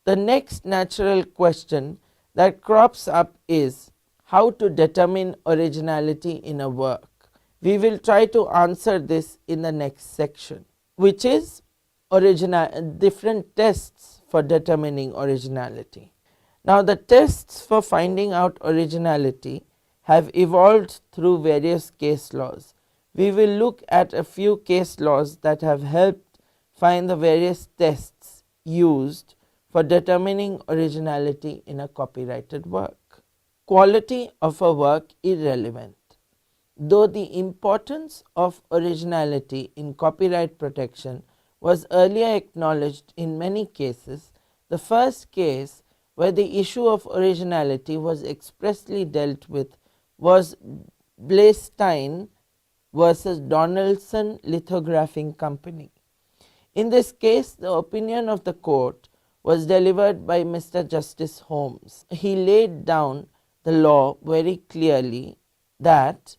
The next natural question that crops up is how to determine originality in a work. We will try to answer this in the next section, which is different tests for determining originality. Now, the tests for finding out originality have evolved through various case laws. We will look at a few case laws that have helped find the various tests used for determining originality in a copyrighted work. Quality of a work irrelevant. Though the importance of originality in copyright protection was earlier acknowledged in many cases, the first case where the issue of originality was expressly dealt with was Blestein versus Donaldson Lithographing Company. In this case, the opinion of the court was delivered by Mr. Justice Holmes. He laid down the law very clearly that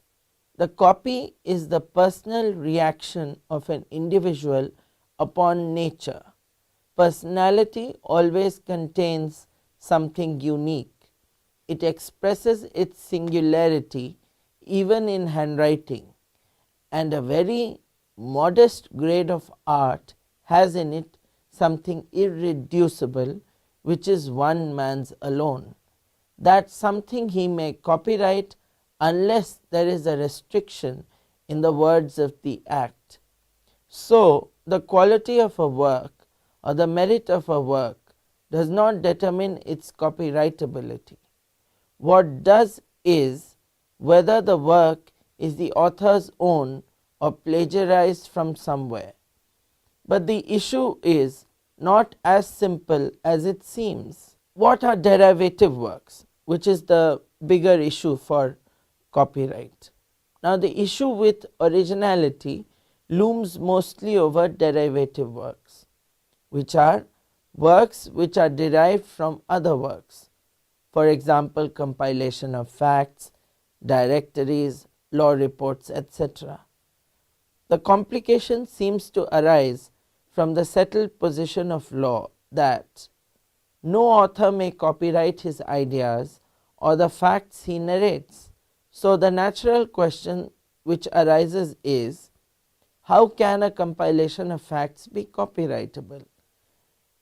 the copy is the personal reaction of an individual upon nature. Personality always contains something unique. It expresses its singularity even in handwriting, and a very modest grade of art has in it something irreducible which is one man's alone. That something he may copyright unless there is a restriction in the words of the act. So, the quality of a work or the merit of a work does not determine its copyrightability. What does is whether the work is the author's own or plagiarized from somewhere. But the issue is not as simple as it seems. What are derivative works, which is the bigger issue for copyright? Now, the issue with originality looms mostly over derivative works, which are works which are derived from other works. For example, compilation of facts, directories, law reports, etc. The complication seems to arise from the settled position of law that no author may copyright his ideas or the facts he narrates. So, the natural question which arises is, how can a compilation of facts be copyrightable?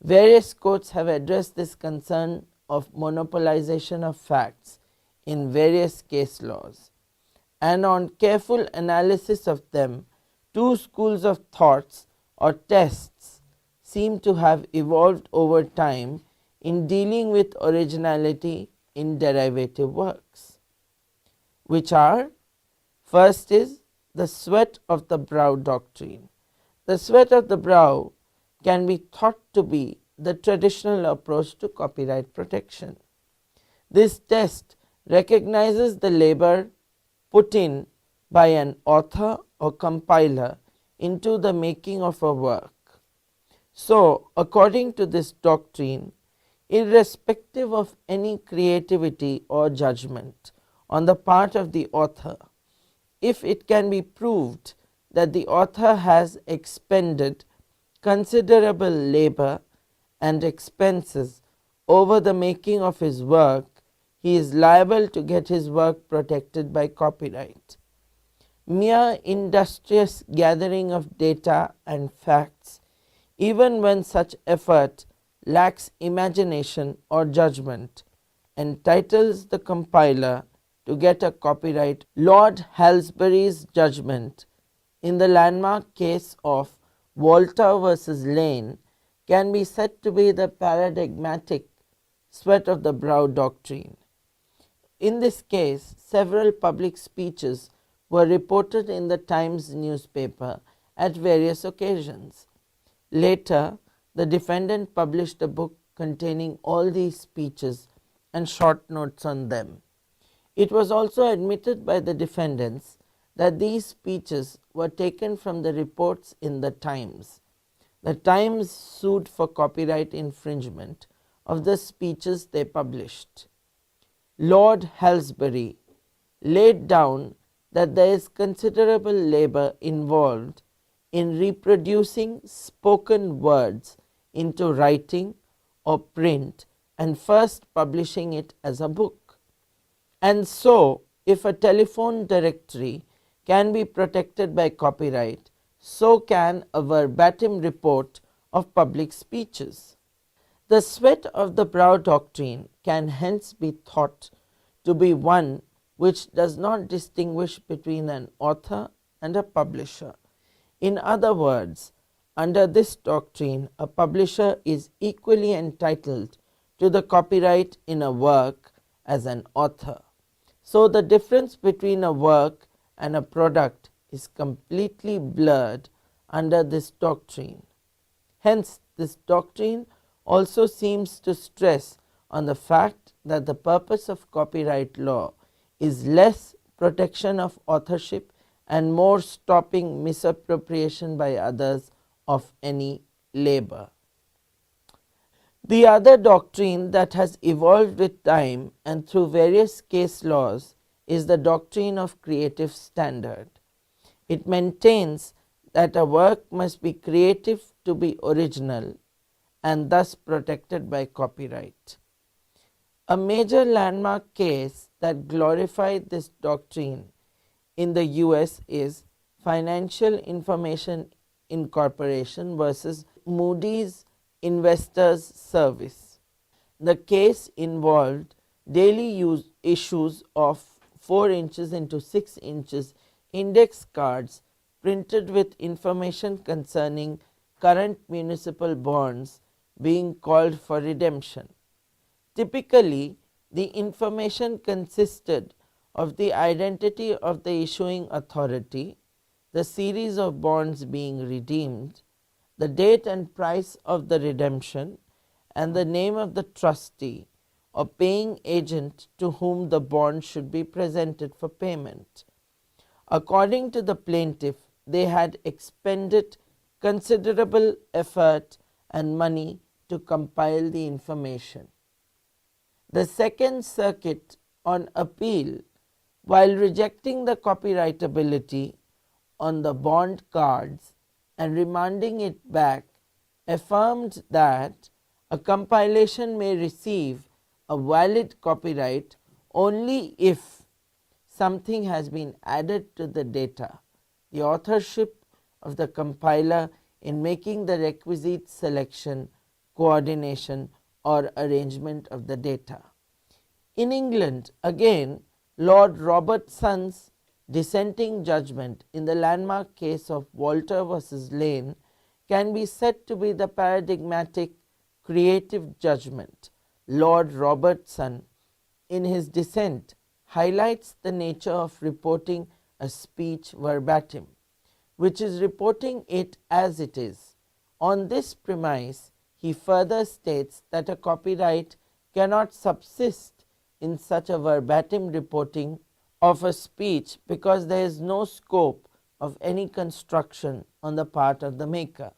Various courts have addressed this concern of monopolization of facts in various case laws, and on careful analysis of them, two schools of thoughts or tests seem to have evolved over time in dealing with originality in derivative works, which are: first is the sweat of the brow doctrine. The sweat of the brow can be thought to be the traditional approach to copyright protection. This test recognizes the labor put in by an author or compiler into the making of a work. So, according to this doctrine, irrespective of any creativity or judgment on the part of the author, if it can be proved that the author has expended considerable labor and expenses over the making of his work, he is liable to get his work protected by copyright. Mere industrious gathering of data and facts, even when such effort lacks imagination or judgment, entitles the compiler to get a copyright. Lord Halsbury's judgment in the landmark case of Walter versus Lane can be said to be the paradigmatic sweat of the brow doctrine. In this case, several public speeches were reported in the Times newspaper at various occasions. Later, the defendant published a book containing all these speeches and short notes on them. It was also admitted by the defendants that these speeches were taken from the reports in the Times. The Times sued for copyright infringement of the speeches they published. Lord Halsbury laid down that there is considerable labor involved in reproducing spoken words into writing or print and first publishing it as a book. And so, if a telephone directory can be protected by copyright, so can a verbatim report of public speeches. The sweat of the brow doctrine can hence be thought to be one which does not distinguish between an author and a publisher. In other words, under this doctrine, a publisher is equally entitled to the copyright in a work as an author. So the difference between a work and a product is completely blurred under this doctrine. Hence, this doctrine also seems to stress on the fact that the purpose of copyright law is less protection of authorship and more stopping misappropriation by others of any labor. The other doctrine that has evolved with time and through various case laws is the doctrine of creative standard. It maintains that a work must be creative to be original and thus protected by copyright. A major landmark case that glorified this doctrine in the US is Financial Information Incorporation versus Moody's Investors Service. The case involved daily issues of 4 inches into 6 inches index cards printed with information concerning current municipal bonds being called for redemption. Typically, the information consisted of the identity of the issuing authority, the series of bonds being redeemed, the date and price of the redemption, and the name of the trustee or paying agent to whom the bond should be presented for payment. According to the plaintiff, they had expended considerable effort and money to compile the information. The Second Circuit, on appeal, while rejecting the copyrightability on the bond cards and remanding it back, affirmed that a compilation may receive a valid copyright only if something has been added to the data, the authorship of the compiler in making the requisite selection, coordination, or arrangement of the data. In England, again, Lord Robertson's dissenting judgment in the landmark case of Walter versus Lane can be said to be the paradigmatic creative judgment. Lord Robertson, in his dissent, highlights the nature of reporting a speech verbatim, which is reporting it as it is. On this premise, he further states that a copyright cannot subsist in such a verbatim reporting of a speech because there is no scope of any construction on the part of the maker.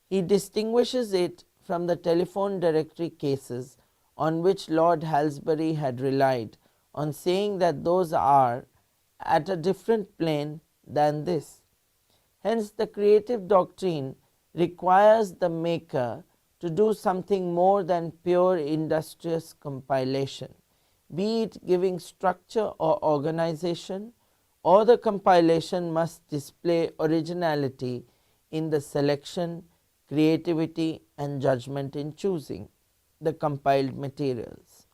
He distinguishes it from the telephone directory cases on which Lord Halsbury had relied on saying that those are at a different plane than this. Hence, the creative doctrine requires the maker to do something more than pure industrious compilation, be it giving structure or organization, or the compilation must display originality in the selection, creativity, and judgment in choosing the compiled materials.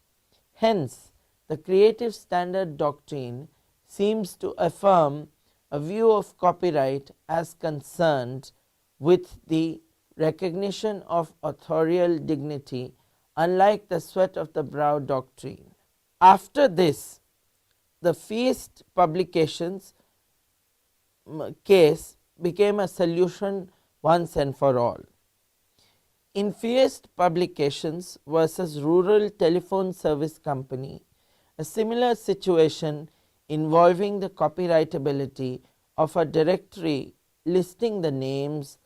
Hence, the creative standard doctrine seems to affirm a view of copyright as concerned with the recognition of authorial dignity, unlike the sweat of the brow doctrine. After this, the Feast publications case became a solution once and for all. In Feast Publications versus Rural Telephone Service Company, a similar situation involving the copyrightability of a directory listing the names,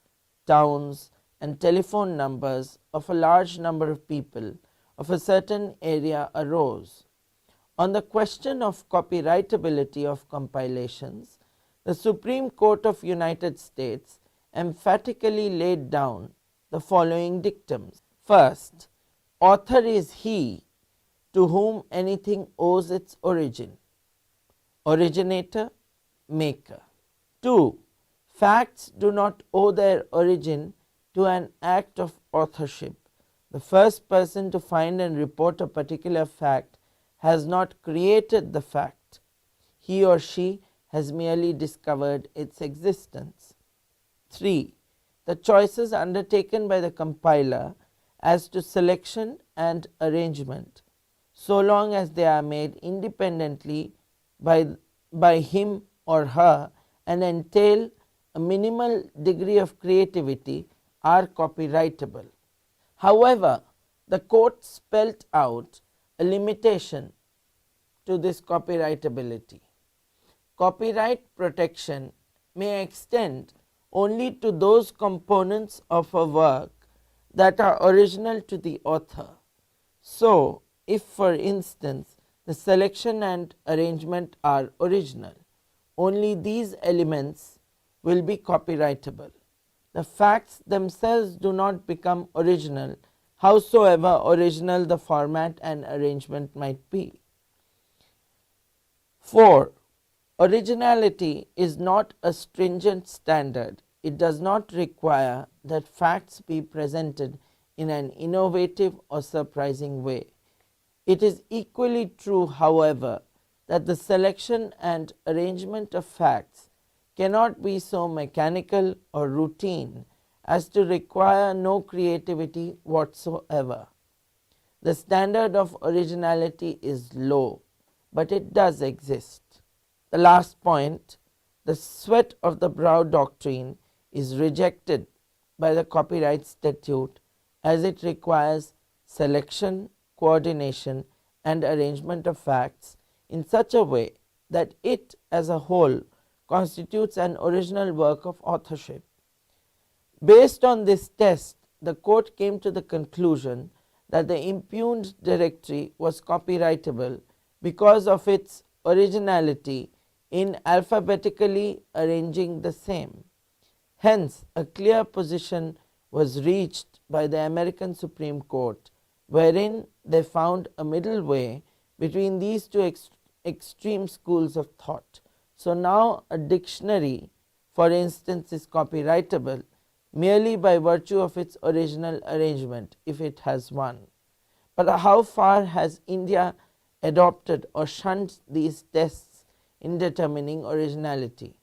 towns, and telephone numbers of a large number of people of a certain area arose. On the question of copyrightability of compilations, the Supreme Court of United States emphatically laid down the following dictums. First, author is he to whom anything owes its origin. Originator, maker. 2. Facts do not owe their origin to an act of authorship. The first person to find and report a particular fact has not created the fact. He or she has merely discovered its existence. 3. The choices undertaken by the compiler as to selection and arrangement, so long as they are made independently by him or her and entail a minimal degree of creativity, are copyrightable. However, the court spelt out a limitation to this copyrightability. Copyright protection may extend only to those components of a work that are original to the author. So, if for instance the selection and arrangement are original, only these elements will be copyrightable. The facts themselves do not become original, howsoever original the format and arrangement might be. 4. Originality is not a stringent standard. It does not require that facts be presented in an innovative or surprising way. It is equally true, however, that the selection and arrangement of facts cannot be so mechanical or routine as to require no creativity whatsoever. The standard of originality is low, but it does exist. The last point, the sweat of the brow doctrine is rejected by the copyright statute as it requires selection, coordination and arrangement of facts in such a way that it as a whole constitutes an original work of authorship. Based on this test, the court came to the conclusion that the impugned directory was copyrightable because of its originality in alphabetically arranging the same. Hence, a clear position was reached by the American Supreme Court, wherein they found a middle way between these two extreme schools of thought. So now a dictionary, for instance, is copyrightable merely by virtue of its original arrangement, if it has one. But how far has India adopted or shunned these tests in determining originality?